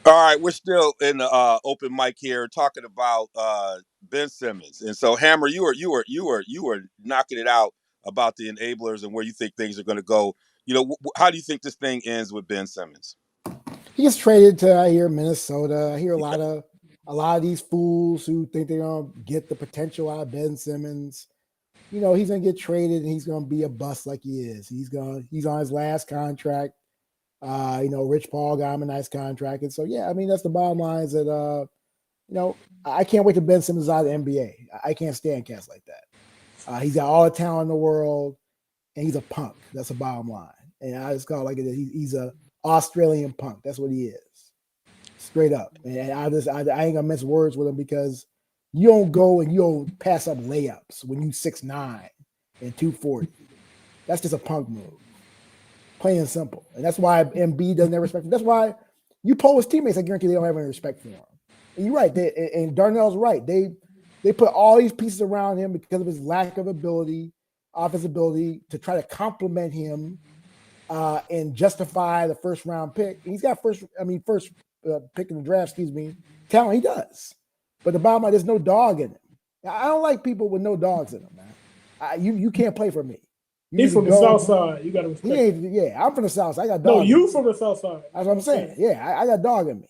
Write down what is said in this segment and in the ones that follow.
All right, we're still in the open mic here talking about Ben Simmons, and so Hammer, you were knocking it out about the enablers and where you think things are going to go. How do you think this thing ends with Ben Simmons? He gets traded to I hear Minnesota. I hear a lot of these fools who think they're gonna get the potential out of Ben Simmons. He's gonna get traded and he's gonna be a bust like he is. He's on his last contract. Rich Paul got him a nice contract. And so yeah, I mean that's the bottom line is that I can't wait to Ben Simmons out of the NBA. I can't stand cats like that. He's got all the talent in the world and he's a punk. That's the bottom line. And I just call it like it is. He's a Australian punk. That's what he is. Straight up. And I ain't gonna miss words with him because you don't go and you don't pass up layups when you 6'9" and 240. That's just a punk move. Plain and simple. And that's why MB doesn't have respect for him. That's why you poll his teammates, I guarantee they don't have any respect for him. And you're right. And Darnell's right. They put all these pieces around him because of his lack of ability, offensive ability, to try to compliment him and justify the first round pick. He's got first pick in the draft, talent he does. But the bottom line, there's no dog in him. I don't like people with no dogs in them, man. You can't play for me. He's from the South Side. You got to respect him. Yeah, I'm from the South Side. I got No, dog. you from the South Side. That's what I'm saying. Yeah, I got dog in me.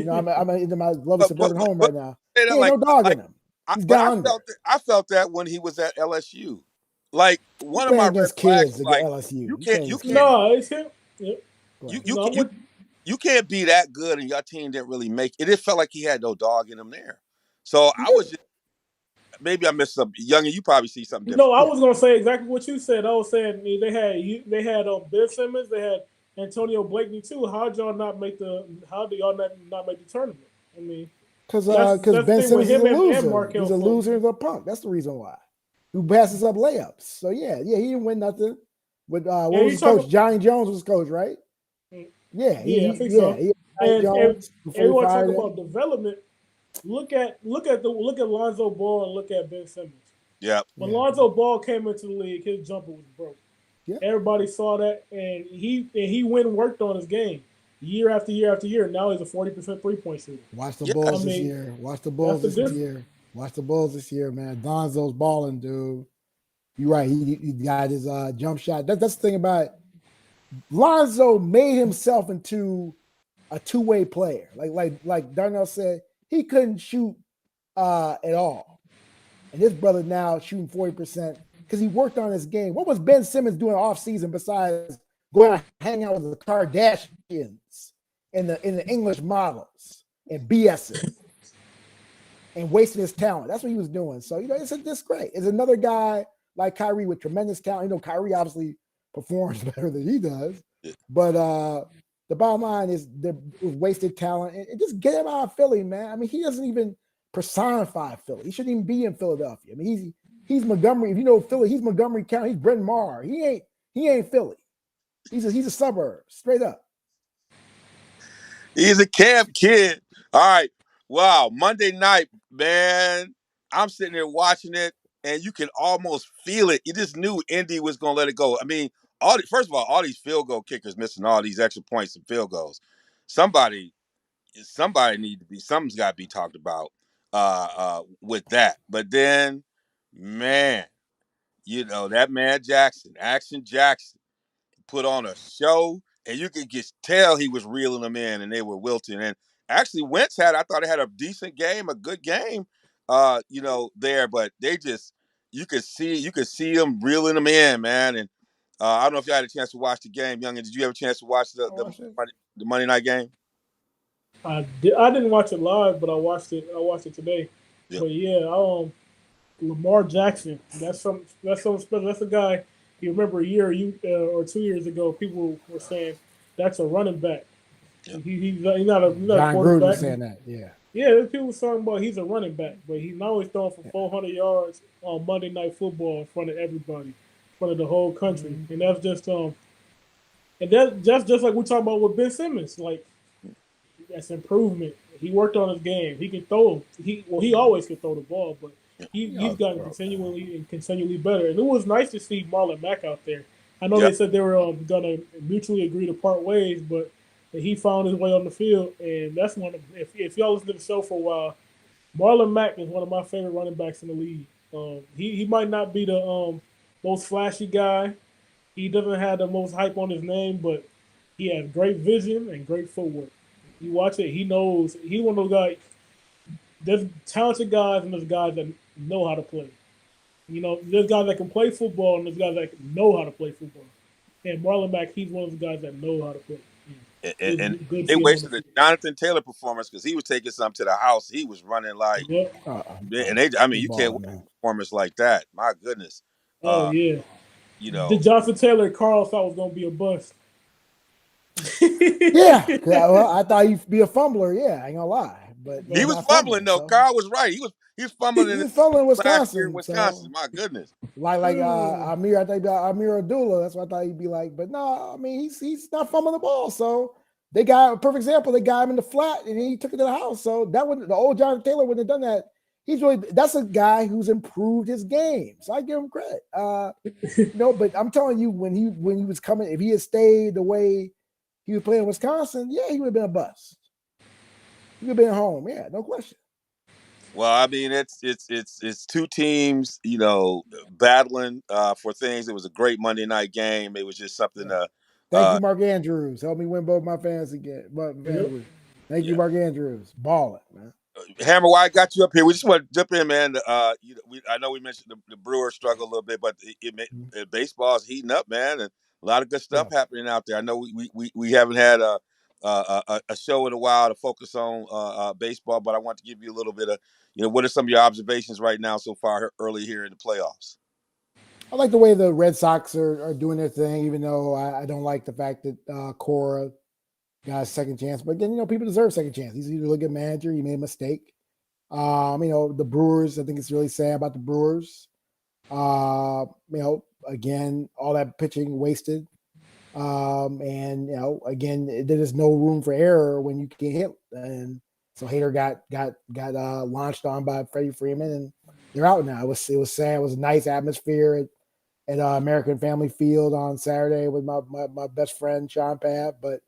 I'm in my lovely suburban home right now. He ain't no dog in him. He's down under. I felt that when he was at LSU. Like one of Playing my red against flags kids is at like LSU. No, it's him. Yep. You can't be that good and your team didn't really make it. It felt like he had no dog in him there. So I was just maybe I missed something. Young, and you probably see something different. No, I was gonna say exactly what you said. I was saying they had Ben Simmons, they had Antonio Blakeney too. How do y'all not make the tournament? I mean, because that's Ben Simmons is a loser. Markel He's a loser and a punk. That's the reason why. Who passes up layups? So yeah, he didn't win nothing. With what was his coach? Johnny Jones was his coach, right? Yeah, I think so. Jones, and everyone talk about development. Look at Lonzo Ball and look at Ben Simmons. Yeah. When Lonzo Ball came into the league, his jumper was broke. Yeah. Everybody saw that, and he went and worked on his game year after year after year. Now he's a 40% 3-point shooter. Watch the Bulls this year. Watch the Bulls this year. Watch the Bulls this year, man. Lonzo's balling, dude. You're right. He got his jump shot. That's the thing about it. Lonzo made himself into a two-way player. Like Darnell said, he couldn't shoot at all. And this brother now shooting 40% because he worked on his game. What was Ben Simmons doing off season besides going to hang out with the Kardashians and the English models and BSing and wasting his talent? That's what he was doing. So, it's great. It's another guy like Kyrie with tremendous talent. Kyrie obviously performs better than he does. But the bottom line is there was wasted talent. And just get him out of Philly, man. I mean, he doesn't even personify Philly. He shouldn't even be in Philadelphia. I mean, he's Montgomery. If you know Philly, he's Montgomery County. He's Bryn Mawr. He ain't Philly. He's a suburb, straight up. He's a camp kid. All right. Wow. Monday night, man. I'm sitting there watching it, and you can almost feel it. You just knew Indy was going to let it go. I mean, first of all these field goal kickers missing all these extra points and field goals. Somebody something's got to be talked about with that. But then, man, that man Action Jackson, put on a show, and you could just tell he was reeling them in, and they were wilting. And actually, I thought he had a decent game, a good game, there. But they just, you could see them reeling them in, man. And I don't know if you had a chance to watch the game, Youngin. Did you have a chance to watch the Monday night game? I didn't watch it live, but I watched it. I watched it today. Yep. But yeah, Lamar Jackson. That's something special. That's a guy. You remember a year or 2 years ago, people were saying that's a running back. Yep. He's not a quarterback. Gruden saying that. Yeah. Yeah, people were talking about he's a running back, but he's now he's throwing for 400 yards on Monday Night Football in front of everybody, in front of the whole country, and that's just just like we're talking about with Ben Simmons. Like, that's improvement. He worked on his game. He can throw. He always can throw the ball, but he's gotten continually better. And it was nice to see Marlon Mack out there. I know they said they were going to mutually agree to part ways, but and he found his way on the field. And that's one of, if y'all listen to the show for a while, Marlon Mack is one of my favorite running backs in the league. He might not be the most flashy guy. He doesn't have the most hype on his name, but he has great vision and great footwork. You watch it, he knows. He's one of those guys. There's talented guys and there's guys that know how to play. You know, there's guys that can play football and there's guys that know how to play football. And Marlon Mack, he's one of the guys that know how to play. And, It's and good to they see him on the wasted the field. Jonathan Taylor performance because he was taking something to the house. He was running like, Yep. and they, I mean, He you can't balling, win man. a performance like that. My goodness. Oh Uh, yeah. you The know, Johnson Taylor Carl thought was gonna be a bust. Yeah, well, I thought he'd be a fumbler. Yeah, I ain't gonna lie, but he he's But was not fumbling fumbling. though. So Carl was right. He was fumbling in he's his fumbling in last year in Wisconsin. Wisconsin. So My goodness. like Amir, I think Amir Abdullah. That's what I thought he'd be like. But no, I mean he's not fumbling the ball. So they got a perfect example. They got him in the flat and he took it to the house. So that would the old Jonathan Taylor wouldn't have done that. He's really that's a guy who's improved his game. So I give him credit. But I'm telling you, when he was coming, if he had stayed the way he was playing Wisconsin, yeah, he would have been a bust. He would have been home. Yeah, no question. Well, I mean, it's two teams, battling for things. It was a great Monday night game. It was just something Yeah. to, Thank you, Mark Andrews. Help me win both my fantasy game. yep. Thank you, yeah. Mark Andrews. Balling, man. Hammer, why I got you up here? We just want to jump in, man. I know we mentioned the Brewers struggle a little bit, but baseball is heating up, man, and a lot of good stuff Yeah. happening out there. I know we haven't had a show in a while to focus on baseball, but I want to give you a little bit of what are some of your observations right now so far early here in the playoffs? I like the way the Red Sox are doing their thing, even though I don't like the fact that Cora got a second chance. But again, people deserve second chance. He's a really good manager. He made a mistake. The Brewers, I think it's really sad about the Brewers. Again, all that pitching wasted. And again, there's no room for error when you can't hit. And so Hader got launched on by Freddie Freeman, and they're out now. It was sad. It was a nice atmosphere at American Family Field on Saturday with my best friend Sean Papp. But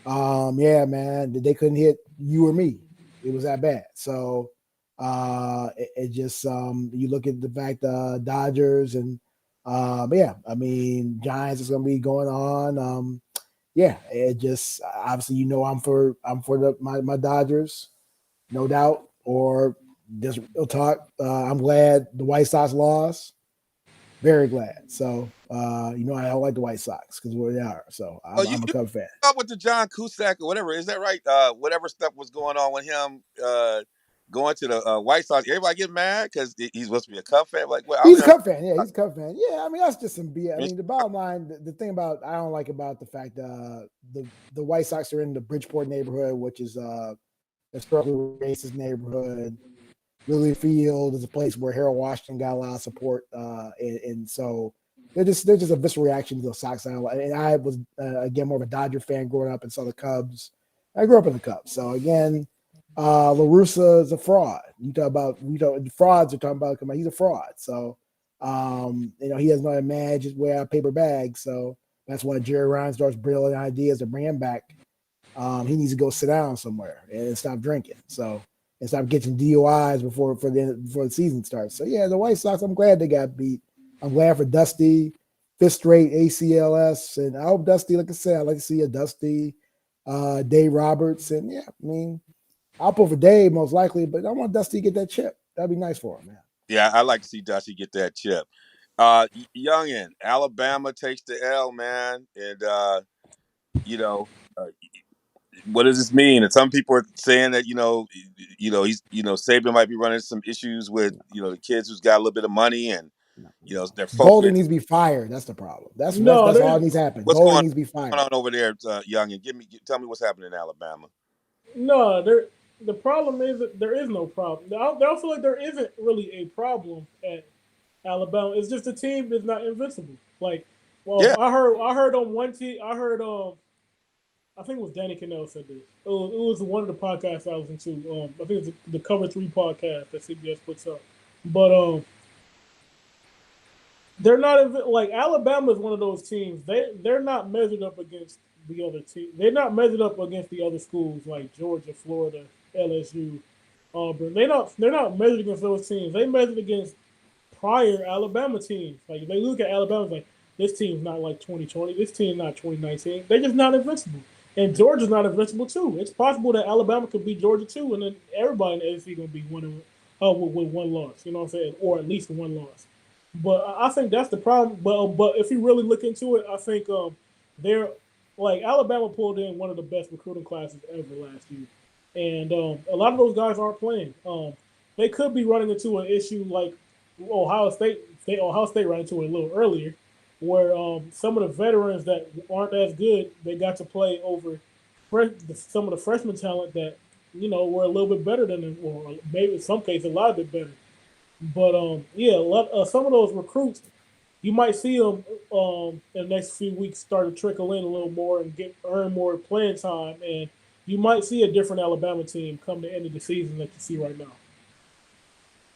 yeah, man, they couldn't hit you or me. It was that bad. So it just you look at the fact Dodgers and but yeah, I mean Giants is gonna be going on. Yeah, it just obviously I'm for my Dodgers, no doubt. Or just real talk. I'm glad the White Sox lost. Very glad. So I don't like the White Sox because where they are. So Oh, I'm a you Cub fan. up with the John Cusack or whatever? Is that right? Whatever stuff was going on with him going to the White Sox, everybody get mad because he's supposed to be a Cub fan. Like, well, I He's a don't Cub fan. Yeah, he's a Cub fan. Yeah, I mean that's just some BS. I mean the bottom line, the thing about I don't like about the fact the White Sox are in the Bridgeport neighborhood, which is historically racist neighborhood. Lily Field is a place where Harold Washington got a lot of support, and so they're just a visceral reaction to the Sox. And I was again more of a Dodger fan growing up and saw the Cubs. I grew up in the Cubs, so again, La Russa is a fraud. Frauds are talking about. Come on, he's a fraud. So he has not managed his way out of paper bags. So that's why Jerry Reinsdorf's brilliant ideas to bring him back. He needs to go sit down somewhere and stop drinking. So and stop getting DUIs before the season starts. So yeah, the White Sox. I'm glad they got beat. I'm glad for Dusty, fifth straight ACLS, and I hope Dusty. Like I said, I'd like to see a Dusty, Dave Roberts, and yeah, I mean, I'll pull for Dave most likely, but I want Dusty to get that chip. That'd be nice for him, man. Yeah, I like to see Dusty get that chip. Youngin, Alabama takes the L, man, and you know. Uh, what does this mean? And some people are saying that he's Saban might be running some issues with the kids who's got a little bit of money and No, they're Goldie focused. needs to be fired. That's the problem. That's that's No, that's there's all that needs to happen. What's Goldie going needs to be fired. on over there, Young? And tell me what's happening in Alabama. no there. The problem is that there is no problem. I don't feel like there isn't really a problem at Alabama. It's just the team is not invincible. Like, well, Yeah, I heard on one team. I heard I think it was Danny Cannell said this. It was one of the podcasts I was into. I think it's the Cover Three podcast that CBS puts up. But they're not like Alabama is one of those teams. They're not measured up against the other team. They're not measured up against the other schools like Georgia, Florida, LSU, Auburn. They're not measured against those teams. They measured against prior Alabama teams. Like if they look at Alabama, like this team's not like 2020. This team not 2019. They're just not invincible. And Georgia's not invincible too. It's possible that Alabama could beat Georgia too, and then everybody in the SEC gonna be with one loss. You know what I'm saying, or at least one loss. But I think that's the problem. But if you really look into it, I think they're like Alabama pulled in one of the best recruiting classes ever last year, and a lot of those guys aren't playing. They could be running into an issue like Ohio State. Ohio State ran into it a little earlier, where some of the veterans that aren't as good they got to play over some of the freshman talent that were a little bit better than them, or maybe in some cases a lot bit better. But yeah, some of those recruits, you might see them in the next few weeks start to trickle in a little more and earn more playing time, and you might see a different Alabama team come the end of the season that you see right now.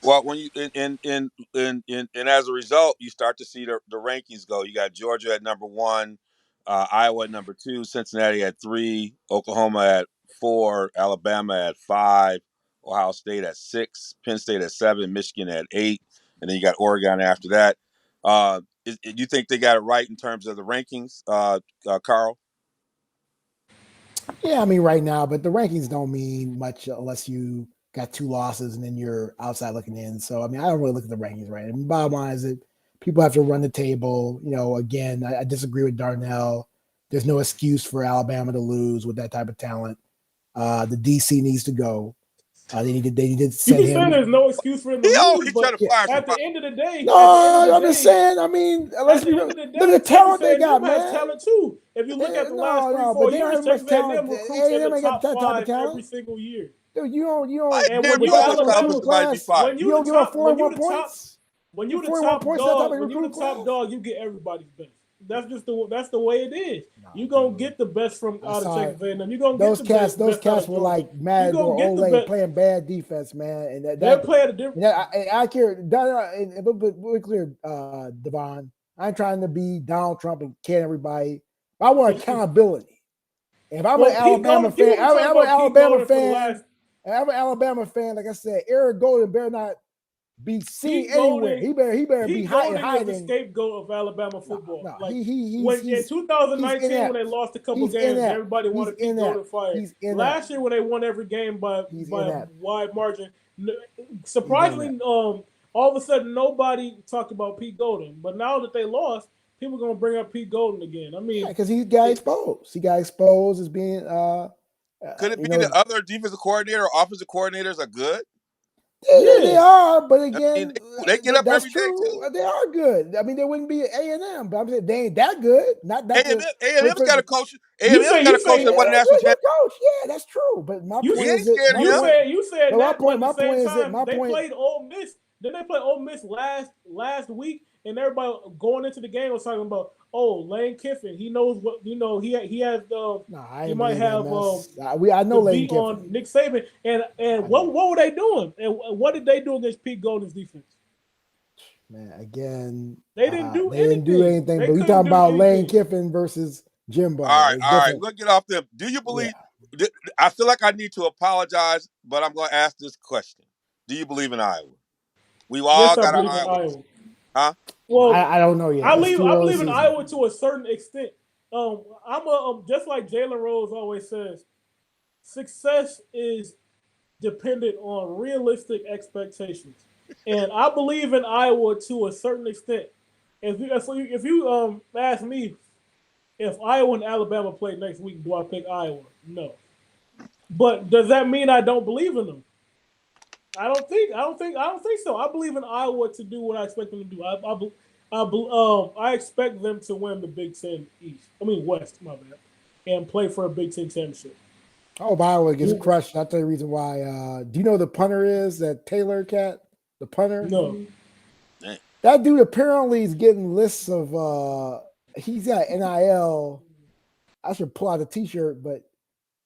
Well, when you and as a result, you start to see the rankings go. You got Georgia at number 1, Iowa at number 2, Cincinnati at 3, Oklahoma at 4, Alabama at 5, Ohio State at 6, Penn State at 7, Michigan at 8, and then you got Oregon after that. You think they got it right in terms of the rankings, Carl? Yeah, I mean right now, but the rankings don't mean much unless you got 2 losses and then you're outside looking in. So I mean, I don't really look at the rankings, right? I mean, bottom line is that people have to run the table. Again, I disagree with Darnell. There's no excuse for Alabama to lose with that type of talent. The DC needs to go. They need to send You can say him. there's no excuse for him to He lose, always trying but to fire at the somebody. end of the day, No, I'm just saying. I mean, let's be real. the Look day, at the talent Texas they got, A&M has man. talent too. If you look at the last No, four but they don't years, have much Texas A&M talent. recruits in A&M the ain't got top that type of five every talent. single year. Dude, you don't And Damn when you you're that well type of stop Alabama, for recruiting somebody to be class. fired. when You you don't the give up top, when you 41 the top, points. when you the 41 top points that type dog, of when you the recruiting top class. dog, you get everybody's best. That's the way it is. No, You gonna dude. get the best from I out of saw it. Texas A&M. You gonna get Those the cats, best those best out cats of were Georgia. like You Mad gonna or get the Ole best. playing bad defense, man. And They're playing a different. I care. But we're clear, Devon. I ain't trying to be Donald Trump and can everybody. I want accountability. If I'm an Well, Pete Alabama Golden, people fan, been talking I'm an about Pete Alabama Golden for the fan. last. I'm an Alabama fan. Like I said, Eric Golden better not be seen Pete anywhere. Golden, He better be Pete Golden is the hiding. scapegoat of Alabama No, football. no, Like he's when in he's 2019 when they inept. lost a couple He's games, inept. everybody He's wanted Pete inept. Golden fired. He's inept. Last year when they won every game He's by a inept. wide margin, He's surprisingly, inept. all of a sudden nobody talked about Pete Golden. But now that they lost, people are gonna bring up Pete Golden again. I Yeah, mean, because he got exposed. He got exposed as being Could it you be the know, other defensive coordinator or offensive coordinators are good? they yeah. are, but I mean, again, they get up that's every day true. too. They are good. I mean, they wouldn't be A&M, but I'm saying they ain't that good. Not A&M, the A&M's got a coach. You A&M's say got you a coach say that yeah, won a national good championship. coach. Yeah, that's true. But my You He point ain't is that scared of him. you said but that, but at the my same point is that time my they point. played Ole Miss. Then they played Ole Miss last week, and everybody going into the game was talking about, oh, Lane Kiffin. He knows what he has. No, I He didn't might believe that have mess. I know the Lane beat Kiffin. on Nick Saban. And I what know. were they doing? And what did they do against Pete Golden's defense? Man, again, They didn't do they didn't do anything. anything. They But we couldn't talking do about Lane anything. Kiffin versus Jimbo. All right, It's all right. different. We'll get off them. Do you Yeah. believe? I feel like I need to apologize, but I'm going to ask this question: do you believe in Iowa? We've all Yes, I got an believe in Iowa, Iowa. huh? Well, I don't know yet. It's too I early believe in season. Iowa to a certain extent. I'm a just like Jalen Rose always says. Success is dependent on realistic expectations, and I believe in Iowa to a certain extent. If you ask me if Iowa and Alabama play next week, do I pick Iowa? No. But does that mean I don't believe in them? I don't think so. I believe in Iowa to do what I expect them to do. I expect them to win the Big Ten East. I mean West, my bad, and play for a Big Ten championship. Oh, Iowa gets crushed. I'll tell you the reason why. Do you know who the punter is? That Taylor cat? The punter? No. That dude apparently is getting lists of he's got NIL. I should pull out a t-shirt, but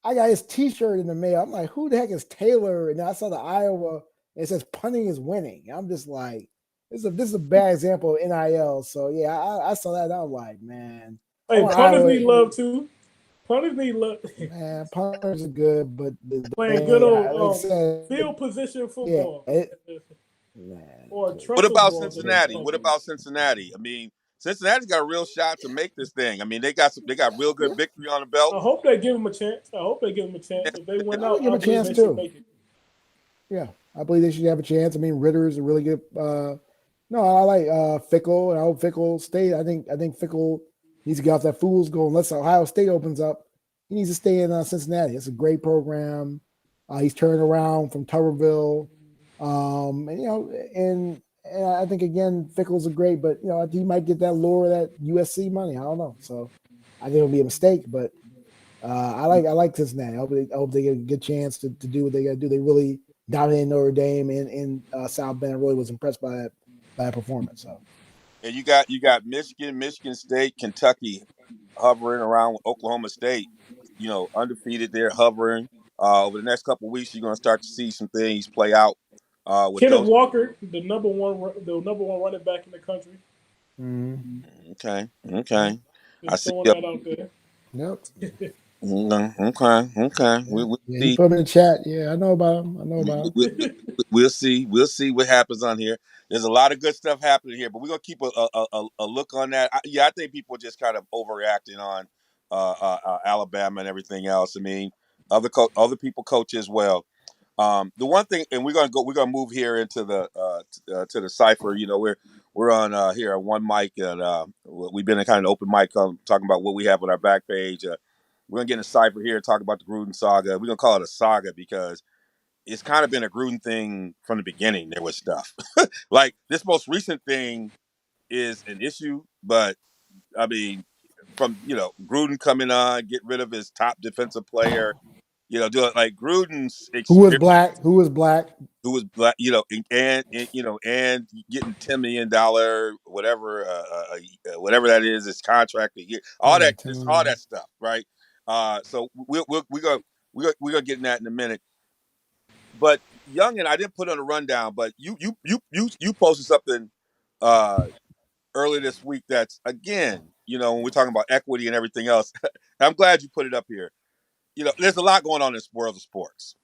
I got his t-shirt in the mail. I'm like, who the heck is Taylor? And I saw the Iowa, and it says punting is winning. I'm just like, this is a bad example of NIL. So yeah, I saw that. And I was like, man, I Hey, want punters Iowa. need love too. Punters need look Man, punters are good, but playing good they old like I said, field position yeah, football man, or What trust about football as they Cincinnati? call What it. about Cincinnati? I mean, Cincinnati's got a real shot to make this thing. I mean, they got real good victory on the belt. I hope they give him a chance. I hope they give him a chance. If they win I would out, give I him a believe chance they should too. make it. Yeah, I believe they should have a chance. I mean, Ritter is a really good. No, I like Fickle, and I hope Fickle stay. I think Fickle needs to get off that fool's goal. Unless Ohio State opens up, he needs to stay in Cincinnati. It's a great program. He's turned around from Tuberville, and and I think again Fickle's a great, but I think he might get that lure of that USC money. I don't know. So I think it'll be a mistake, but I like Cincinnati. I hope they get a good chance to do what they got to do. They really dominated Notre Dame in South Bend. I really was impressed by that performance. So And you got Michigan, Michigan State, Kentucky hovering around with Oklahoma State. Undefeated. They're hovering. Over the next couple of weeks, you're going to start to see some things play out with Kenneth those. Walker, the number one running back in the country. mhm. Okay, okay. I Just see. throwing You. that out there. Yep. Okay, okay. Yeah. We'll Yeah. He see. put him in the chat. Yeah, I know about him. I know about him. We- we- We'll see. We'll see what happens on here. There's a lot of good stuff happening here, but we're gonna keep a look on that. I think people are just kind of overreacting on Alabama and everything else. I mean, other people coach as well. The one thing, and we're gonna move here into the to the cipher. We're on here on one mic, and we've been in kind of open mic talking about what we have on our back page. We're gonna get in a cipher here and talk about the Gruden saga. We're gonna call it a saga because it's kind of been a Gruden thing from the beginning. There was stuff like this most recent thing is an issue, but I mean, from Gruden coming on, get rid of his top defensive player, do it like Gruden's Who was experience, black? Who was black? who was black, and getting $10 million, whatever that is, his contract a year, all Yeah, that, Tim just all that Williams. stuff, right? So we're gonna get in that in a minute. But Youngin, I didn't put on a rundown, but you posted something uh earlier this week that's again, when we're talking about equity and everything else. I'm glad you put it up here. There's a lot going on in this world of sports.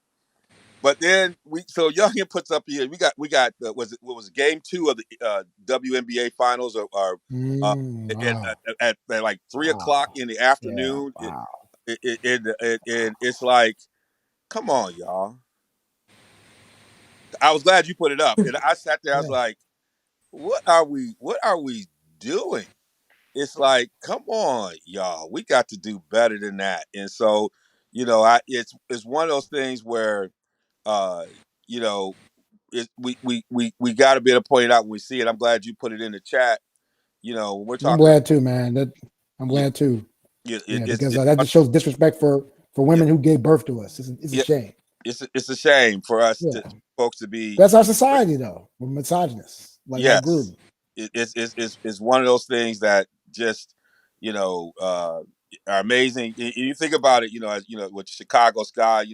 But then Youngin puts up here. We got was it game 2 of the WNBA finals or Wow. at like 3 o'clock Wow. in the Yeah. afternoon. Wow. It's like, come on, y'all. I was glad you put it up, and I sat there. I was Yeah. like, What are we doing? It's like, come on, y'all. We got to do better than that. And so, it's one of those things where, uh, you know, we got to be able to point it out when we see it. I'm glad you put it in the chat. When we're I'm talking about, glad too, man. I'm you know, glad too. it, Yeah, it's because it's that just shows disrespect for yeah, women who gave birth to us. It's a yeah, shame. it's a shame for us Yeah, to folks to be. that's our society though. We're misogynists, like Yes, Gruden. it's one of those things that just you know uh, are amazing. You think about it, as with the Chicago Sky,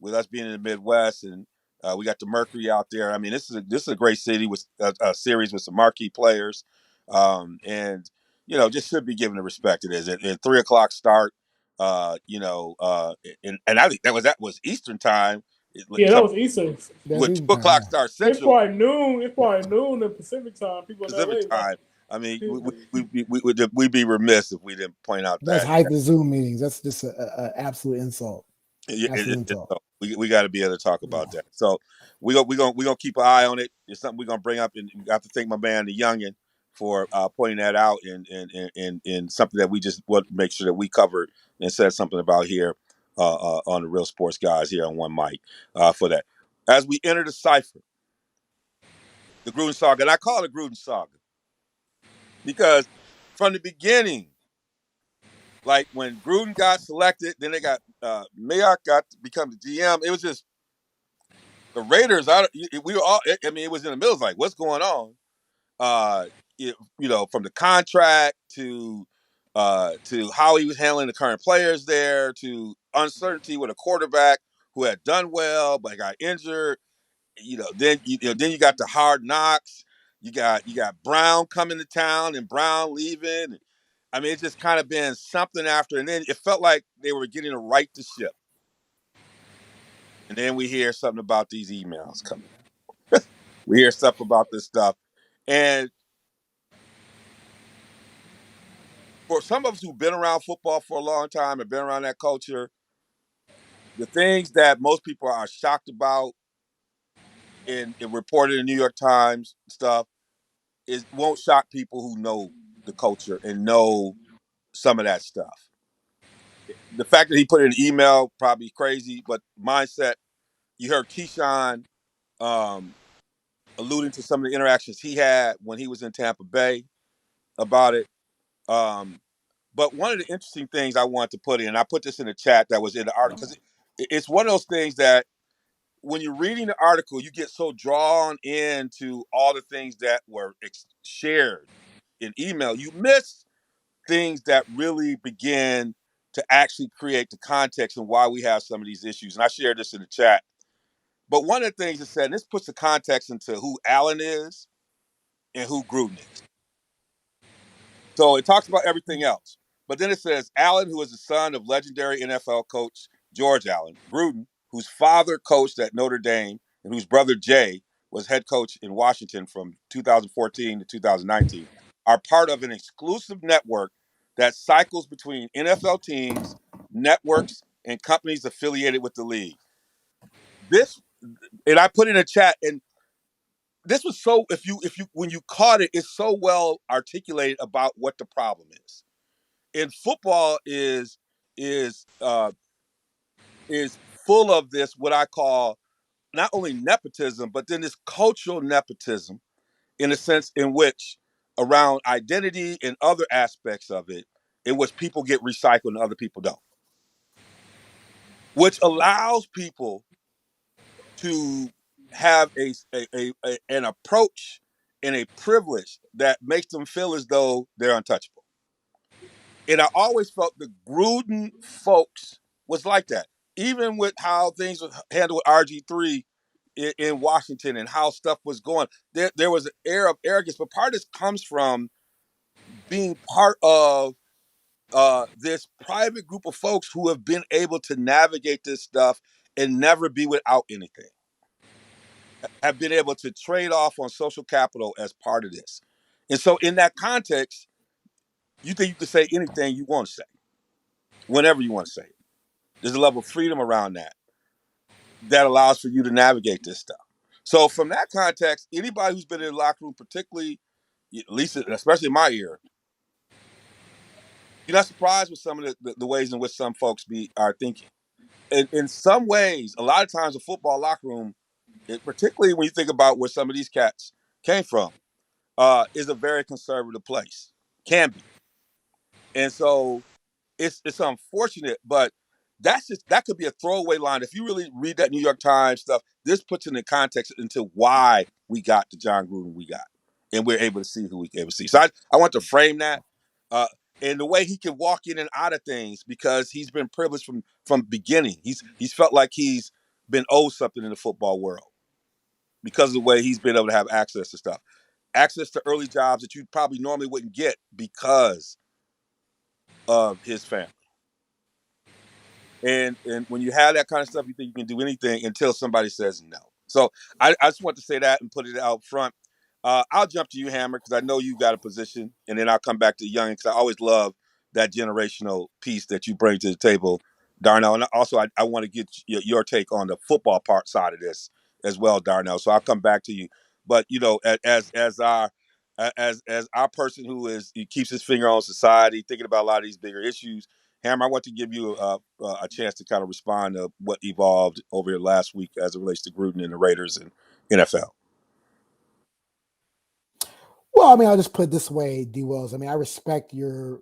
with us being in the Midwest, and we got the Mercury out there. I mean, this is a great city with a series with some marquee players, and just should be given the respect it is. At 3 o'clock start, and I think that was Eastern time. Yeah, that was Eastern. That's With two Eastern time. o'clock Yeah, start It's Central. probably noon. It's yeah. probably noon in Pacific time. People in Pacific LA time. watching. I mean, we'd be remiss if we didn't point out That's that hype the Zoom meetings. That's just a absolute insult. Absolute insult. so we got to be able to talk Yeah. about that. So we gonna keep an eye on it. It's something we're gonna bring up, and I have to thank my man the Youngin for pointing that out, and something that we just want to make sure that we covered and said something about here on the Real Sports Guys here on one mic for that. As we enter the cipher, the Gruden saga, and I call it Gruden saga because from the beginning, like when Gruden got selected, then they got Mayock got to become the GM. It was just the Raiders. We were all. I mean, it was in the middle. It's like, what's going on? Uh, from the contract to how he was handling the current players there, to uncertainty with a quarterback who had done well but got injured. Then you got the hard knocks. You got Brown coming to town and Brown leaving. I mean, it's just kind of been something after, and then it felt like they were getting to right the ship. And then we hear something about these emails coming out. We hear stuff about this stuff. And for some of us who've been around football for a long time and been around that culture, the things that most people are shocked about and reported in the New York Times stuff is won't shock people who know the culture and know some of that stuff. The fact that he put in an email probably crazy, but mindset. You heard Keyshawn um, alluding to some of the interactions he had when he was in Tampa Bay about it. Um, but one of the interesting things I wanted to put in, and I put this in the chat that was in the article, because it's one of those things that when you're reading the article, you get so drawn into all the things that were shared in email, you miss things that really begin to actually create the context and why we have some of these issues. And I shared this in the chat. But one of the things it said, and this puts the context into who Allen is and who Gruden is. So it talks about everything else. But then it says Allen, who is the son of legendary NFL coach George Allen, Gruden, whose father coached at Notre Dame and whose brother Jay was head coach in Washington from 2014 to 2019, are part of an exclusive network that cycles between NFL teams, networks, and companies affiliated with the league. This, and I put in a chat, and this was so, if you when you caught it, it's so well articulated about what the problem is. And football is is full of this, what I call not only nepotism, but then this cultural nepotism, in a sense in which around identity and other aspects of it, in which people get recycled and other people don't, which allows people to have an approach and a privilege that makes them feel as though they're untouchable. And I always felt the Gruden folks was like that, even with how things were handled with RG3 in Washington and how stuff was going. There was an air of arrogance, but part of this comes from being part of this private group of folks who have been able to navigate this stuff and never be without anything, have been able to trade off on social capital as part of this. And so, in that context, you think you can say anything you want to say, whenever you want to say it. There's a level of freedom around that allows for you to navigate this stuff. So, from that context, anybody who's been in the locker room, particularly, at least, especially in my ear, you're not surprised with some of the ways in which some folks are thinking. In some ways, a lot of times, the football locker room, particularly when you think about where some of these cats came from, is a very conservative place. Can be. And so it's unfortunate, but that could be a throwaway line. If you really read that New York Times stuff, this puts it in context into why we got the John Gruden we got. And we're able to see who we able to see. So I want to frame that. Uh, and the way he can walk in and out of things because he's been privileged from beginning. He's felt like he's been owed something in the football world because of the way he's been able to have access to stuff. Access to early jobs that you probably normally wouldn't get because of his family. And when you have that kind of stuff, you think you can do anything until somebody says no. So I just want to say that and put it out front. I'll jump to you, Hammer, because I know you got a position, and then I'll come back to Young because I always love that generational piece that you bring to the table, Darnell. And also, I want to get your take on the football part side of this as well, Darnell. So I'll come back to you. But as our person he keeps his finger on society, thinking about a lot of these bigger issues. Hammer, I want to give you a chance to kind of respond to what evolved over here last week as it relates to Gruden and the Raiders and NFL. Well, I mean, I'll just put it this way, D. Wells. I mean, I respect your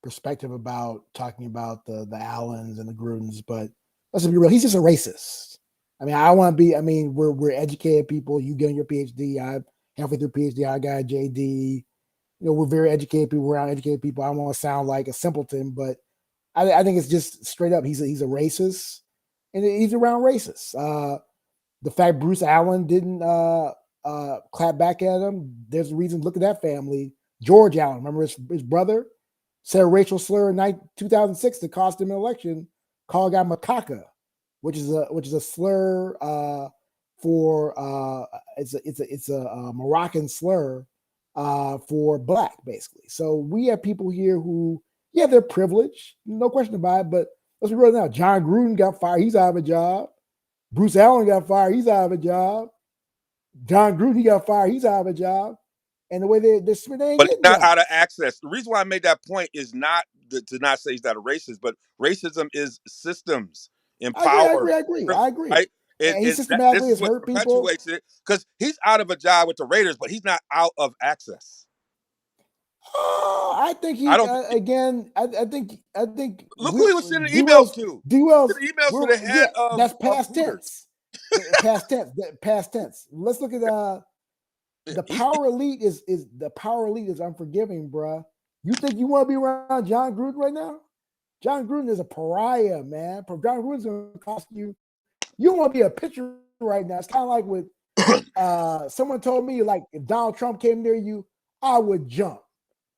perspective about talking about the Allens and the Grudens, but let's be real. He's just a racist. I mean, I want to be. I mean, we're educated people. You getting your PhD? I halfway through PhD. I got a JD. You know, we're very educated people. We're uneducated people. I don't want to sound like a simpleton, but I think it's just straight up. He's a racist, and he's around racists. The fact Bruce Allen didn't clap back at him, there's a reason. Look at that family. George Allen, remember his brother, said a racial slur in 2006 that cost him an election, called a guy macaca, which is a slur for it's a Moroccan slur for black, basically. So we have people here who, yeah, they're privileged, no question about it. But let's be real now. John Gruden got fired; he's out of a job. Bruce Allen got fired; he's out of a job. John Gruden, he got fired; he's out of a job. And the way they ain't But he's getting not out of jobs. access. The reason why I made that point is not to not say he's not a racist, but racism is systems in I agree. I power, agree. I agree. I agree. right? And he This systematically is has what hurt people. perpetuates it because he's out of a job with the Raiders, but he's not out of access. I think I he don't again. I think look who he was sending D emails Wells to. D Wells. Sending emails to We're the head yeah. That's of past Hooters. tense. Past tense. Past tense. Let's look at the power elite is the power elite is unforgiving, bruh. You think you want to be around John Gruden right now? John Gruden is a pariah, man. John Gruden's going to cost you. You don't want to be a pitcher right now. It's kind of like with someone told me, like, if Donald Trump came near you, I would jump.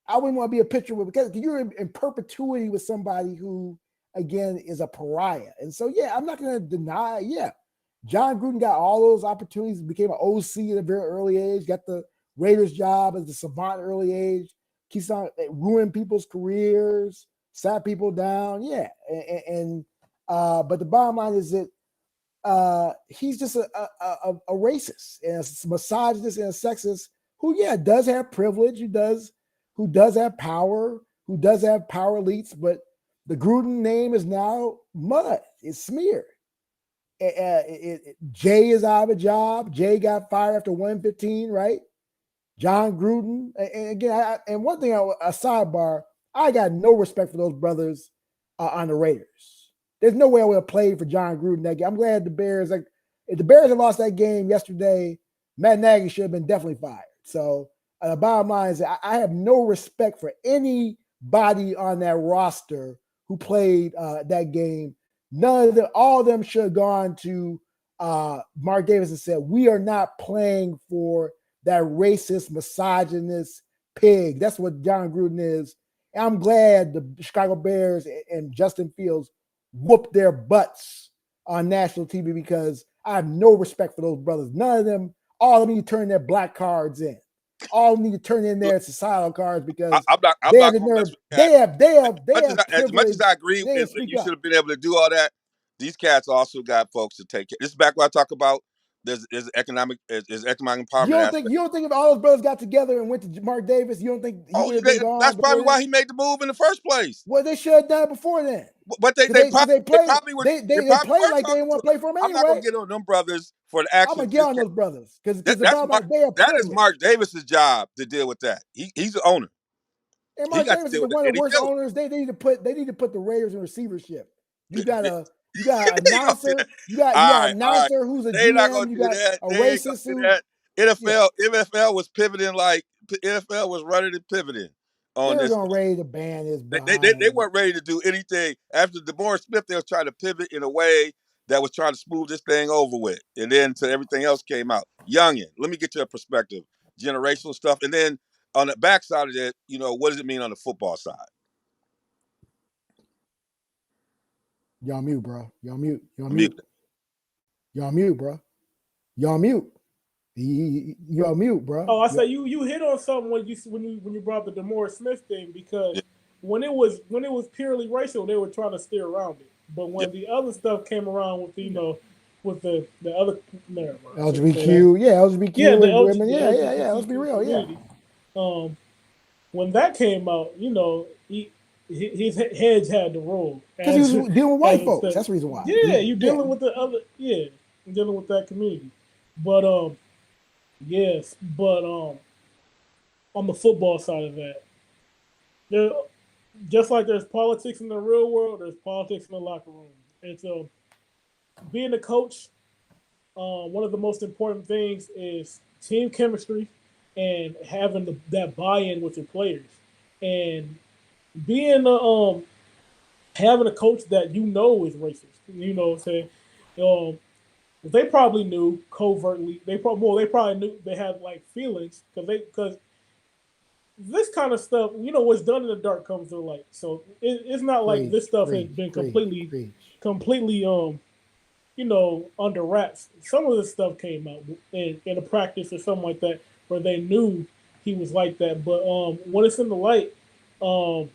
I wouldn't want to be a pitcher with, because you're in perpetuity with somebody who, again, is a pariah. And so, yeah, I'm not going to deny, yeah, John Gruden got all those opportunities, became an OC at a very early age, got the Raiders job as the savant early age, keeps on ruining people's careers, sat people down. Yeah. But the bottom line is that he's just a racist and a misogynist and a sexist who, yeah, does have privilege, who does have power, who does have power elites, but the Gruden name is now mud. It's smeared. Jay is out of a job. Jay got fired after 115, right? John Gruden. And again, and one thing, a sidebar, I got no respect for those brothers on the Raiders. There's no way I would have played for John Gruden that game. I'm glad the Bears, like, if the Bears had lost that game yesterday, Matt Nagy should have been definitely fired. So the bottom line is I have no respect for anybody on that roster who played that game. None of them, all of them should have gone to Mark Davis and said, we are not playing for that racist, misogynist pig. That's what John Gruden is. And I'm glad the Chicago Bears and Justin Fields whooped their butts on national TV, because I have no respect for those brothers. None of them, all of them need to turn their black cards in. All of them need to turn in their societal cards, because I'm they have not the gonna mess nerve. with Cat. They have As much as privilege. I agree, They and didn't speak you should up. have been able to do all that. These cats also got folks to take care. This is back when I talk about there's economic You empowerment don't think aspect. if all those brothers got together and went to Mark Davis, you don't think he Oh, would have been gone that's before probably why then? he made the move in the first place. Well, they should have done it before then. But Because they probably were they played like they talking didn't to want to him. play for him I'm not gonna anyway. get on them brothers for the I'm gonna actions. get on those brothers because the That's bottom line, they are that is Mark privileged. Davis's job to deal with that. He's the owner. And He Mark got to Davis is deal with it, one of and the he worst feels owners. They need to put the Raiders in receivership. You got it. an They ain't gonna do that. announcer. You got an All right. announcer who's a They not gonna GM. You do got that. a They ain't gonna racist do who, that. yeah, NFL was pivoting like NFL was running and pivoting they on were this. gonna ready to ban his They behind. weren't ready to do anything after DeMaurice Smith. They was trying to pivot in a way that was trying to smooth this thing over with, and then to everything else came out. Youngin, let me get your perspective, generational stuff, and then on the backside of that, what does it mean on the football side? Y'all mute, bro. Y'all mute. Y'all Mute. mute. Y'all mute, bro. Y'all mute. Y'all mute, bro. Oh, I say you hit on something when you brought up the DeMaurice Smith thing, because Yeah, when it was purely racial, they were trying to steer around it. But yeah. when the other stuff came around with with the other, never mind, I shouldn't say that. LGBTQ, yeah, Yeah, LGBTQ and women, the yeah. Let's be LGBTQ real, yeah. community. When that came out, his heads had to roll Because he as was dealing with as white a folks. step. That's the reason why. Yeah, you dealing with the other. Yeah, dealing with that community. But yes, but on the football side of that, there, just like there's politics in the real world, there's politics in the locker room. It's being a coach. One of the most important things is team chemistry and having that buy-in with your players, and being having a coach that is racist. You know what I'm saying? Um, they probably knew covertly. They probably knew they had like feelings because this kind of stuff, what's done in the dark comes to the light. So it's not like this Preach, stuff has preach, been preach, completely, preach. completely, under wraps. Some of this stuff came out in a practice or something like that where they knew he was like that. But when it's in the light, um,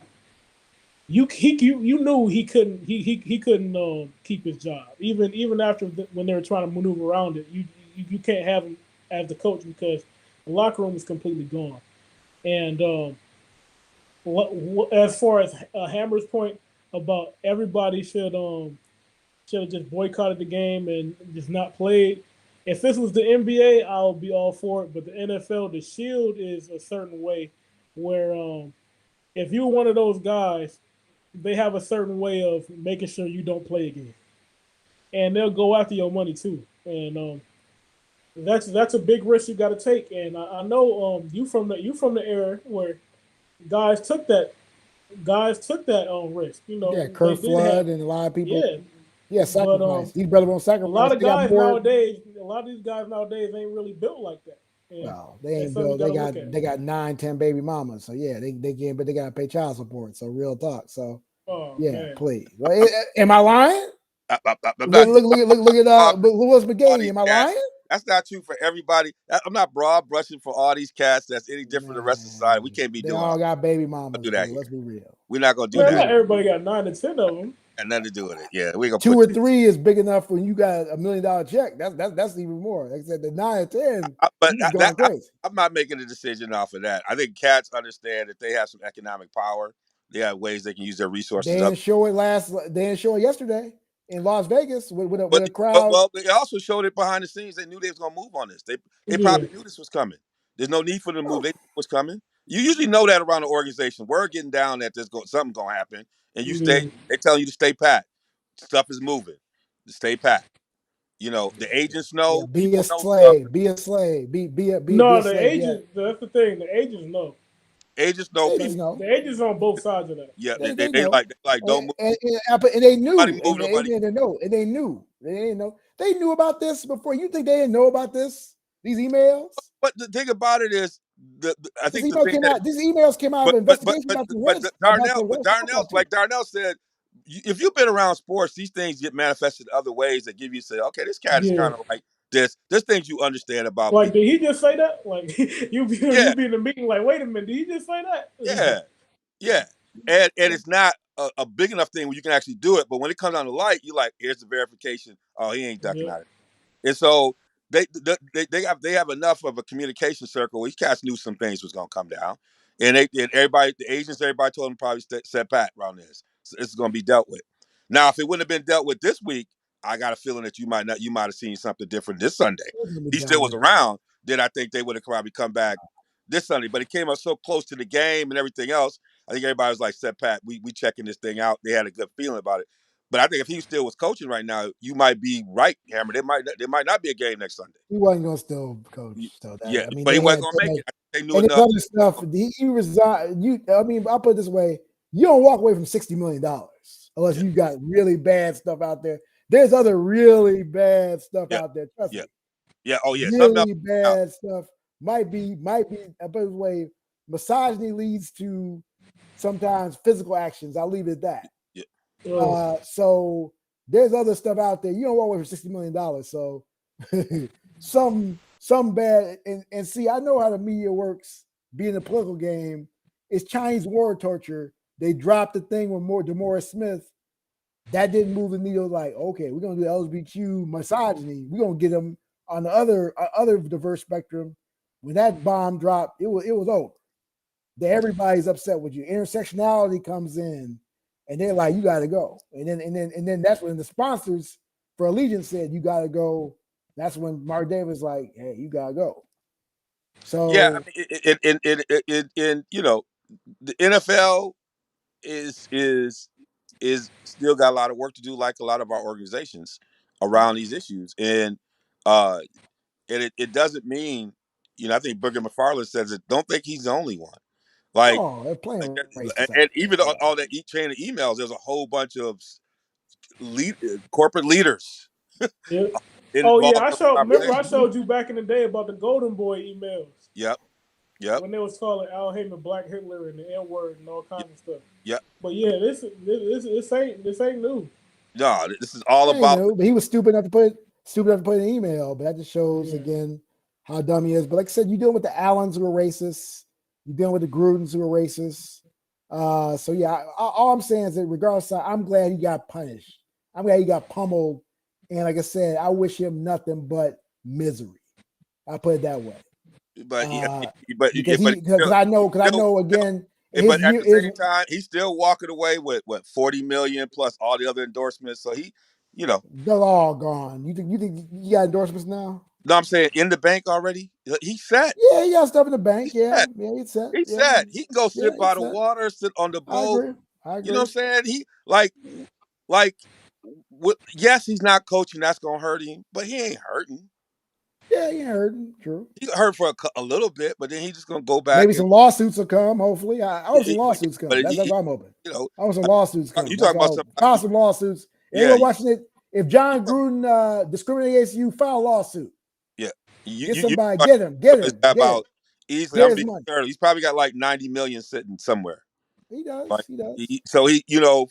you knew he couldn't keep his job even after when they were trying to maneuver around it. You can't have him as the coach because the locker room is completely gone. And as far as Hammer's point about everybody should have just boycotted the game and just not played. If this was the NBA, I would be all for it. But the NFL, the shield is a certain way where if you're one of those guys, they have a certain way of making sure you don't play again, and they'll go after your money too. And that's a big risk you got to take. And I know you from the era where guys took that risk. Yeah, They Kurt did have Flood and a lot of people. yeah, Yeah, but sacrifice. These brothers won't a lot sacrifice. of They got guys more. nowadays, a lot of these guys nowadays ain't really built like that, and Well, they that's ain't something you built. got They to look got at. they got 9, 10 baby mamas. So yeah, they can, but they gotta pay child support. So real talk. So Oh yeah, man, please. Well, am I lying? I'm Look, not look, look, look, look at Louis all McGahee. these Am I cats. lying? That's not true for everybody. I'm not broad brushing for all these cats. That's any different from the rest of society. We Man, can't be they doing all all got baby that. mamas Do that though. here. Let's be real. We're not gonna do Let's man, be that. not real. everybody got 9 to 10 of them. And nothing to do with it. Yeah, we're gonna Two put or three is big enough when you got $1 million check. That's even more. Like I said, the 9 or 10, but you just going crazy. I'm not making a decision off of that. I think cats understand that they have some economic power. They have ways they can use their resources They up. didn't show it They didn't show it yesterday in Las Vegas with But a crowd. well, they also showed it behind the scenes. They knew they was gonna move on this. They Yeah, probably knew this was coming. There's no need for them to move. They knew it was coming. You usually know that around the organization. Word getting down that something gonna happen, and you stay. yeah. They telling you to stay pat. Stuff is moving. Stay pat. The agents Yeah, know. be a People know stuff. slave. Be a slave. Be a No, the slave. Yeah, agents. That's the thing. The agents know. Agents know agents people. Like know. the agents on both sides of that. Yeah, They they know. like don't move. And they Nobody knew. move. Nobody. They know. And they knew. They didn't know. They knew about this before. You think they didn't know about this? These emails? But the thing about it is, I This think the email thing came that out. These emails came out of investigation about the Red Darnell, Sox too. like Darnell said, if you've been around sports, these things get manifested other ways that give you say, okay, this cat is Yeah. kind of like this. There's things you understand about Like, people. did he just say that? Like, Yeah, you be in the meeting, like, wait a minute, did he just say that? yeah, yeah. And it's not a big enough thing where you can actually do it. But when it comes down to light, you like, here's the verification. Oh, he ain't ducking Yeah, out of it. And so they have enough of a communication circle. These cats knew some things was gonna come down, and everybody, the agents, everybody told them probably set pat around this. So this is gonna be dealt with. Now, if it wouldn't have been dealt with this week, I got a feeling that you might have seen something different this Sunday. It's gonna be He done still was with. around. Then I think they would have probably come back this Sunday. But it came up so close to the game and everything else. I think everybody was like, "Set pat, we checking this thing out." They had a good feeling about it. But I think if he still was coaching right now, you might be right, Hammer. There might be a game next Sunday. He wasn't gonna still coach. So Yeah, that I mean, but he they wasn't had gonna make it. I think they knew and there's enough. other stuff. He resigned. I mean, I'll put it this way: you don't walk away from $60 million unless Yeah, you got really bad stuff out there. There's other really bad stuff yeah, out there. Trust yeah, me, yeah. Oh yeah, something else really out. bad stuff might be. I put it this way: misogyny leads to sometimes physical actions. I'll leave it at that. Yeah, uh, So there's other stuff out there. You don't walk away from $60 million. So some bad and see, I know how the media works. Being a political game, it's Chinese war torture. They dropped the thing with DeMaurice Smith. That didn't move the needle. Like, okay, we're gonna do LGBTQ misogyny. We're gonna get them on the other diverse spectrum. When that bomb dropped, it was over. Everybody's upset with you. Intersectionality comes in, and they're like, "You got to go." And then that's when the sponsors for Allegiant said, "You got to go." That's when Mark Davis like, "Hey, you got to go." yeah. I So mean, the NFL is still got a lot of work to do, like a lot of our organizations around these issues, uh, and it doesn't mean, I think Booger McFarland says it. Don't think he's the only one. Like, oh, they're playing racist out and there. even Yeah. all that chain of emails, there's a whole bunch of corporate leaders yeah. Oh yeah, involved I in the showed. Remember, conversation. I showed you back in the day about the Golden Boy emails. Yep. Yep. when they was calling Al Heyman Black Hitler and the N word and all Yep. kinds of stuff. Yep. But yeah, this ain't new. No, this is all I ain't about. know, but he was stupid enough to put an email. But that just shows Yeah. again how dumb he is. But like I said, you're dealing with the Allens who are racist. You're dealing with the Grudens who are racist. So yeah, all I'm saying is that regardless, I'm glad he got punished. I'm glad he got pummeled. And like I said, I wish him nothing but misery. I put it that way. But yeah, Uh, yeah, because but I still, know still, again but his at year the is same time, he's still walking away with what 40 million plus all the other endorsements. So he, you know, they're all gone. You think you got endorsements now? no, I'm saying in the bank already. He said, Yeah, he got stuff in the he bank. said, Yeah, it's set. he Yeah, said he can go yeah, sit by it's the set. water, sit on the I boat. agree. I You know agree. what I'm saying? He like, yes, he's not coaching. That's gonna hurt him, but he ain't hurting. Yeah, you heard. True. He hurt for a little bit, but then he's just gonna go back Maybe and some lawsuits will come. Hopefully, I hope some but, lawsuits come. but That's what I'm hoping. you know, I hope some lawsuits come. you That's talking what I about hope. somebody. File some lawsuits. Yeah, Anyone watching it, if John Gruden discriminates you, file a lawsuit. yeah. You Get you somebody. like, Get him. Get this him. guy Get him. about easily. Get I'm his being money. thorough. He's probably got like 90 million sitting somewhere. He does. Like He does. so he,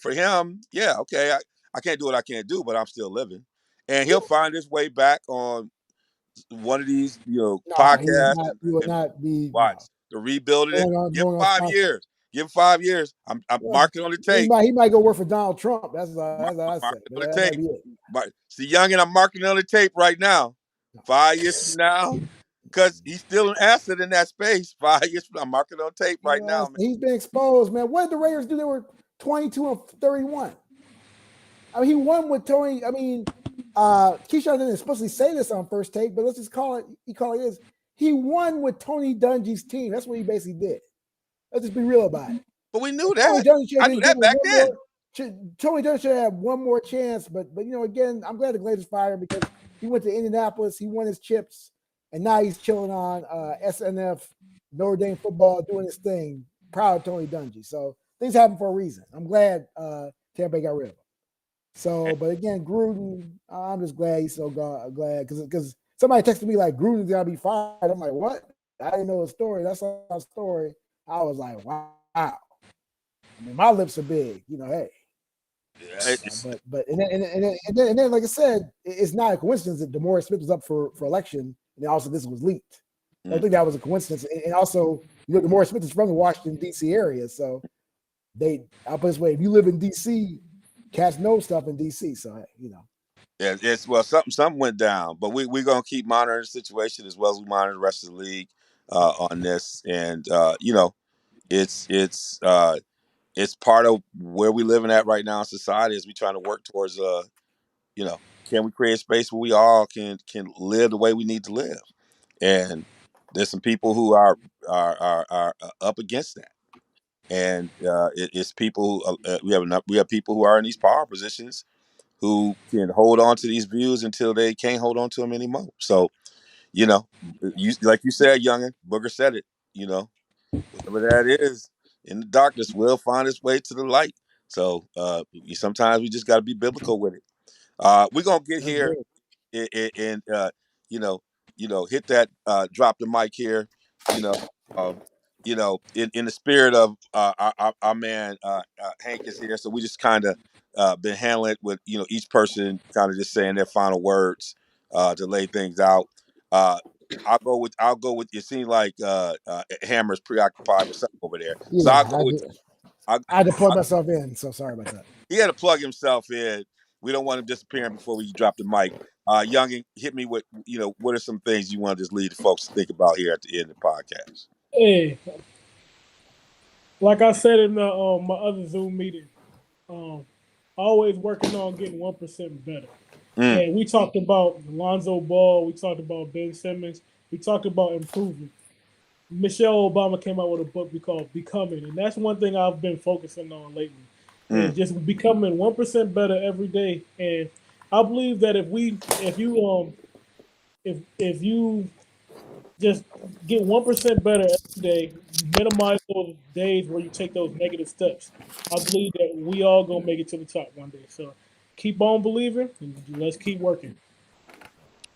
for him, yeah, okay. I can't do what I can't do, but I'm still living, and he'll Yeah. find his way back on one of these, No, he would podcasts not. He would and not be. watch No. the rebuilding it. Going on. Give him Going on 5 years. Give him 5 years. I'm Well, marking on the tape. he might go work for Donald Trump. That's what I said. Marking But on the that might tape. be it. See, young, and I'm marking on the tape right now. No. 5 years from now, because he's still an asset in that space. 5 years from now, I'm marking on tape right now, man. He's been exposed, man. What did the Raiders do? They were 22 and 31. I mean, he won with Tony. I mean, Keyshawn didn't explicitly say this on first take, but let's just call it. He call it is. He won with Tony Dungy's team. That's what he basically did. Let's just be real about it. But we knew Tony that. Dungy should I have knew been that given back one then. more. Tony Dungy should have one more chance, but again, I'm glad the Glazers fired him because he went to Indianapolis, he won his chips, and now he's chilling on SNF Notre Dame football, doing his thing. Proud of Tony Dungy. So things happen for a reason. I'm glad Tampa Bay got rid of him. So, but again, Gruden, I'm just glad he's so glad because somebody texted me like Gruden's gotta be fired. I'm like, what? I didn't know the story. That's a story. I was like, wow. I mean, my lips are big, hey. But and then, like I said, it's not a coincidence that DeMaurice Smith was up for election, and also this was leaked. I don't think that was a coincidence. And also, DeMaurice Smith is from the Washington D.C. area, so I'll put it this way: if you live in D.C., cats know stuff in D.C. So Yeah, well, something went down, but we're gonna keep monitoring the situation as well as we monitor the rest of the league on this, and it's part of where we're living at right now in society as we trying to work towards can we create a space where we all can live the way we need to live, and there's some people who are up against that, and it's people who, we have people who are in these power positions who can hold on to these views until they can't hold on to them anymore. So, you know, you like you said, youngin, Booger said it. Whatever that is in the darkness will find its way to the light. So sometimes we just got to be biblical with it. We're gonna get that's here good. and you know, hit that drop the mic here. You know, um, in the spirit of our man Hank is here, so we just kind of been handling it with each person kind of just saying their final words to lay things out. Uh, I'll go with. It seems like Hammer's preoccupied with something over there, so I'll Yeah, go with. I, I had to plug myself in, so sorry about that. he had to plug himself in. We don't want him disappearing before we drop the mic. Youngin, hit me with what are some things you want to just lead the folks to think about here at the end of the podcast. Hey, like I said in my other Zoom meeting, um, always working on getting 1% better. Mm, And we talked about Lonzo Ball, we talked about Ben Simmons, we talked about improving. Michelle Obama came out with a book we call Becoming, and that's one thing I've been focusing on lately. mm. Is just becoming 1% better every day. And I believe that if you just get 1% better every day, minimize those days where you take those negative steps. I believe that we all gonna make it to the top one day. So keep on believing and let's keep working.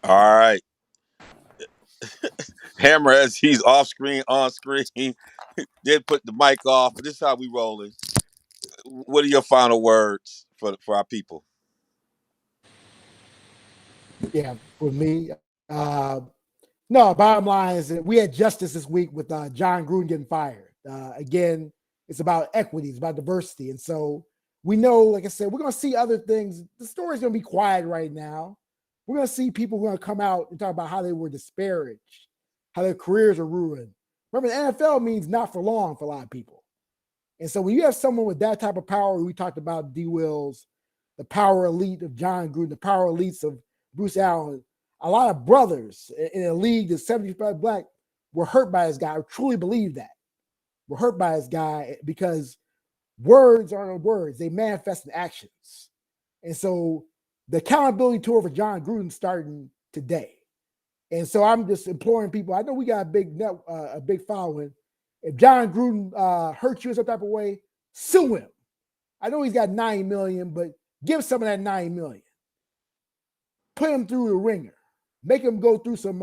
All right. Hammer as he's off screen, on screen. Then put the mic off. But this is how we rolling. What are your final words for our people? Yeah, for me, uh, no. Bottom line is that we had justice this week with John Gruden getting fired. Again, it's about equity, it's about diversity, and so we know, like I said, we're going to see other things. The story's going to be quiet right now. We're going to see people who are going to come out and talk about how they were disparaged, how their careers are ruined. Remember, the NFL means not for long for a lot of people. And so when you have someone with that type of power, we talked about D. Wills, the power elite of John Gruden, the power elites of Bruce Allen, a lot of brothers in a league that's 75 black were hurt by this guy. I truly believe that. We're hurt by this guy because words aren't words, they manifest in actions. And so the accountability tour for John Gruden starting today. And so I'm just imploring people. I know we got a big following. If John Gruden hurt you in some type of way, sue him. I know he's got 9 million, but give some of that 9 million. Put him through the ringer. Make him go through some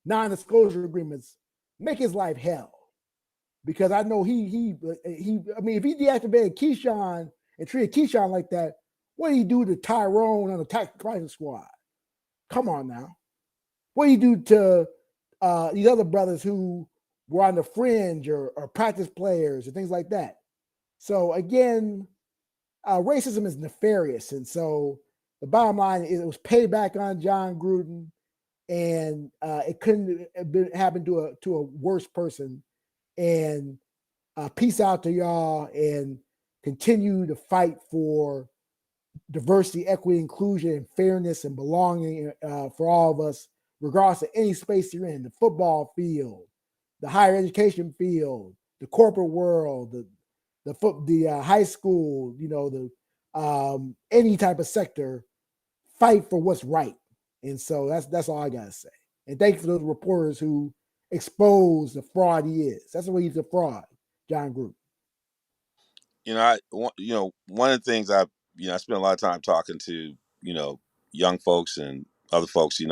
non-disclosure agreements. Make his life hell. Because I know he I mean, if he deactivated Keyshawn and treated Keyshawn like that, what did he do to Tyrone on the tactical practice squad? Come on now. What do you do to these other brothers who were on the fringe or practice players and things like that? So again, racism is nefarious, and so the bottom line is it was payback on John Gruden, and it couldn't have happened to a worse person. And peace out to y'all, and continue to fight for diversity, equity, inclusion, and fairness and belonging for all of us, regardless of any space you're in, the football field, the higher education field, the corporate world, the high school, the any type of sector. Fight for what's right, and so that's all I gotta say. And thank you for those reporters who expose the fraud he is. That's the way he's a fraud, John Gruden. One of the things I spend a lot of time talking to, young folks and other folks. We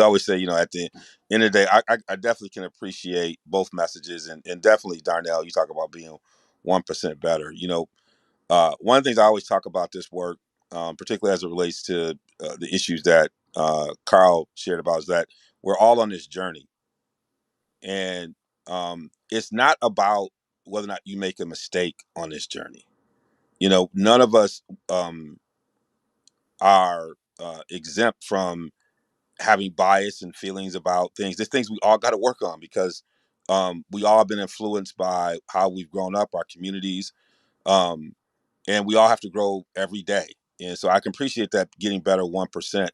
always say, at the end of the day, I definitely can appreciate both messages, and definitely, Darnell, you talk about being 1% better. One of the things I always talk about this work, particularly as it relates to the issues that Carl shared about, is that we're all on this journey, and it's not about whether or not you make a mistake on this journey. None of us are exempt from having bias and feelings about things. There's things we all got to work on because we all been influenced by how we've grown up, our communities, um, and we all have to grow every day. And so I can appreciate that getting better 1%.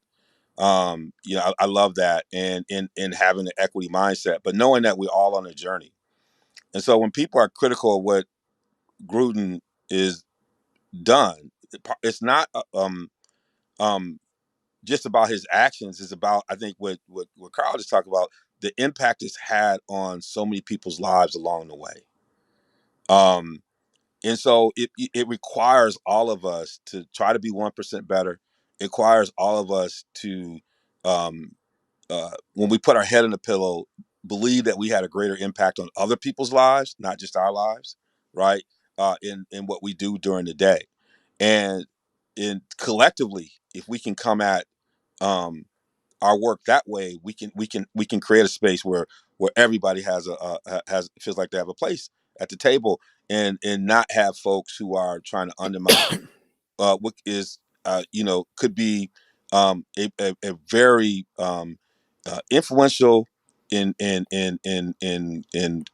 I love that, and in having an equity mindset, but knowing that we're all on a journey. And so when people are critical of what Gruden is done, it's not um, just about his actions. It's about, I think, what Carl just talked about, the impact it's had on so many people's lives along the way. And so it requires all of us to try to be 1% better. It requires all of us to, um, when we put our head in the pillow, believe that we had a greater impact on other people's lives, not just our lives, right? In what we do during the day, and in collectively, if we can come at um, our work that way, we can create a space where everybody has feels like they have a place at the table, and not have folks who are trying to undermine what is could be a very influential in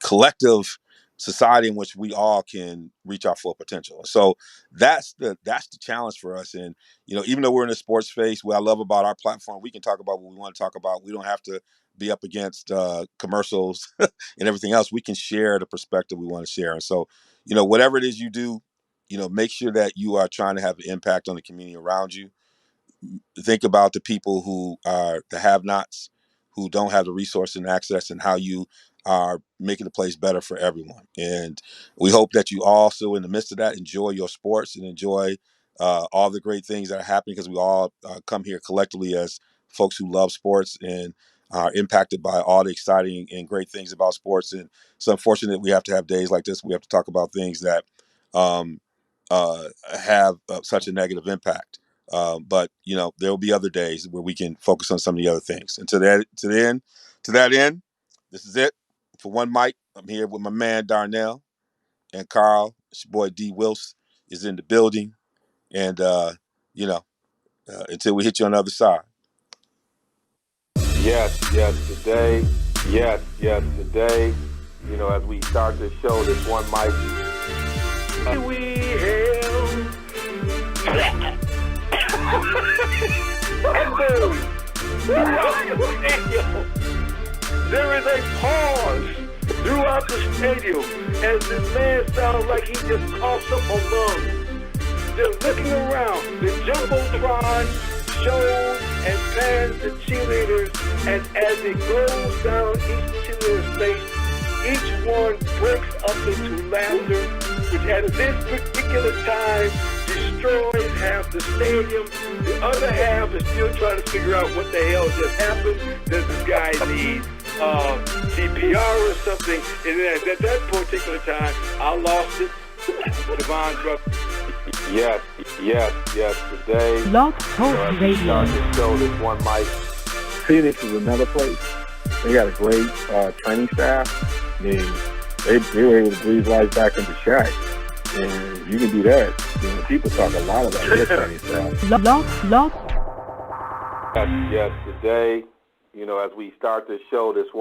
collective society in which we all can reach our full potential. So that's the challenge for us. And even though we're in a sports space, what I love about our platform, we can talk about what we want to talk about. We don't have to be up against commercials and everything else. We can share the perspective we want to share. And so whatever it is you do, make sure that you are trying to have an impact on the community around you. Think about the people who are the have-nots, who don't have the resource and access, and how you are making the place better for everyone. And we hope that you also, in the midst of that, enjoy your sports and enjoy all the great things that are happening, because we all come here collectively as folks who love sports. And are impacted by all the exciting and great things about sports. And it's unfortunate we have to have days like this. We have to talk about things that um, have such a negative impact. But there will be other days where we can focus on some of the other things. And to that end, this is it for One Mic. I'm here with my man Darnell and Carl. It's your boy D. Wilson is in the building, and until we hit you on the other side. Yes, today. Yes, today. As we start this show, this One Mic. We hail. There is a pause throughout the stadium as this man sounds like he just coughs up a lung. Just looking around, the Jumbotron shows and pans the cheerleaders, and as it goes down each cheerleader's face, each one breaks up into laughter, which at this particular time destroys half the stadium. The other half is still trying to figure out what the hell just happened. Does this guy need CPR or something? And then at that particular time, I lost it. Devon dropped. Yes, today. Blog Talk Radio. Start this show, this One Mic. Phoenix is another place. They got a great training staff. They were able to breathe life back into Shaq. And you can do that. People talk a lot about their training staff. Blog. Yes, today. As we start this show, this